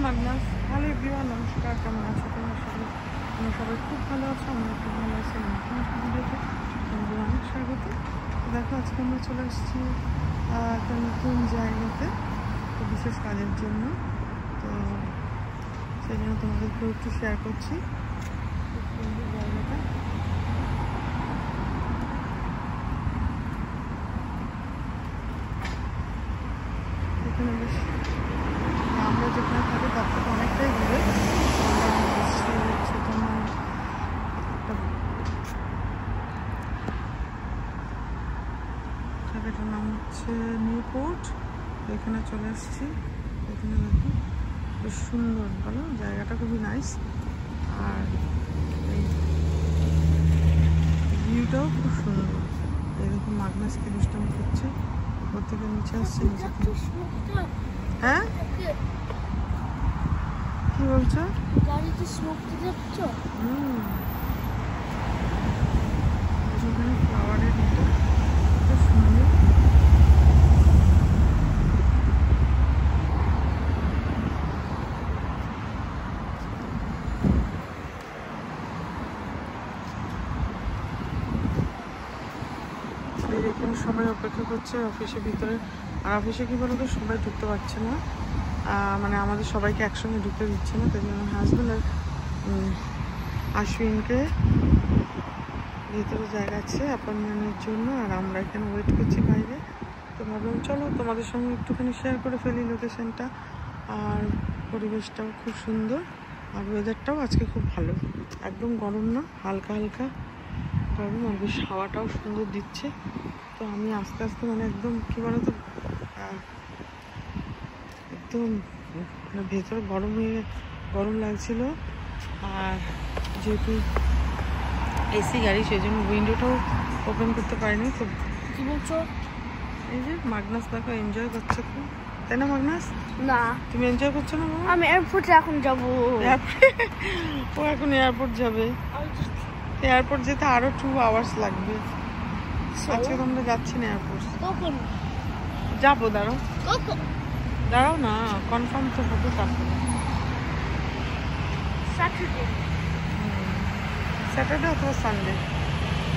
মাগনাস। Hello everyone, নমস্কার। কেমন আছো তোমরা সবাই? তোমরা সবাই খুব ভালো আছো, আমরা খুব ভালো আছি। নতুন একটা ভিডিওতে তোমাদের অনেক স্বাগত। দেখো আজকে আমরা চলে এসেছি একটা নতুন জায়গাতে, তো বিশেষ কাজের জন্য। তো সেই জন্য তোমাদেরকে একটু শেয়ার করছি খুব সুন্দর জায়গাটা। এখানে বেশ আমরা যেখানে থাকি তার থেকে অনেকটাই দূরে। হচ্ছে তোমার জায়গাটার নাম হচ্ছে নিউপোর্ট। এখানে চলে এসেছি। এখানে দেখো বেশ সুন্দর, বলো জায়গাটা খুবই নাইস, আর এই ভিউটাও খুব সুন্দর। এরকম মাগনাসকে দুষ্টামি করছে, ওর থেকে নিচে আসছে। হ্যাঁ কি বলছো? গাড়িতে স্মোক দিচ্ছ? এখানে ফ্লাওয়ারের মতো খুব সুন্দর। এখানে সবাই অপেক্ষা করছে অফিসের ভিতরে। আর অফিসে কি বলতো, সবাই ঢুকতে পারছে না, মানে আমাদের সবাইকে একসঙ্গে ঢুকতে দিচ্ছে না। তাই জন্য হাজব্যান্ড আর আশ্বিনকে ভিতরে জায়গা আছে অ্যাপয়েন্টমেন্টের জন্য, আর আমরা এখানে ওয়েট করছি বাইরে। তো ভাবলাম চলো তোমাদের সঙ্গে একটুখানি শেয়ার করে ফেলি লোকেশনটা। আর পরিবেশটাও খুব সুন্দর, আর ওয়েদারটাও আজকে খুব ভালো, একদম গরম না, হালকা হালকা গরম, আর বেশ হাওয়াটাও সুন্দর দিচ্ছে। তো আমি আস্তে আস্তে মানে একদম কী বলো তো, একদম মানে ভেতরে গরম লাগছিল। আর যেহেতু এসি গাড়ি, সেই জন্য উইন্ডোটাও ওপেন করতে পারিনি। তো কি বলছো? এই যে মাগনাস দেখো এনজয় করছে খুব, তাই না মাগনাস? না, তুমি এনজয় করছো না বাবা? আমি এয়ারপোর্টে এখন যাব। ও এখন এয়ারপোর্ট যাবে। এয়ারপোর্ট যেতে আরো 2 আওয়ার্স লাগবে। আজকে তো আমরা যাচ্ছি না এয়ারপোর্ট। কখন যাবো, দাঁড়াও কখন? দাঁড়াও না, কনফার্ম তো হবে তারপরে। স্যাটারডে। স্যাটারডে অথবা Sunday.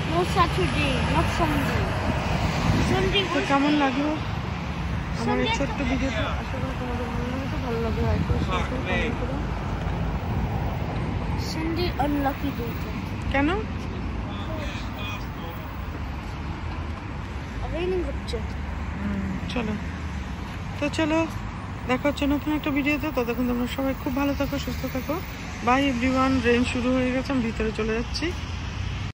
No Saturday, not Sunday. Sunday তো কেমন লাগলো আমার এই ছোট্ট ভিডিওটা? আশা করি তোমাদের ভালো লাগবে। লাইক করে শেয়ার করে কমেন্ট করো। Sunday unlucky day. কেন? রেইনিং হচ্ছে। চলো তো, চলো দেখা হচ্ছে নতুন একটা ভিডিওতে। ততক্ষণ তোমরা সবাই খুব ভালো থাকো, সুস্থ থাকো। By everyone. রেইন শুরু হয়ে গেছে, আমি ভিতরে চলে যাচ্ছি।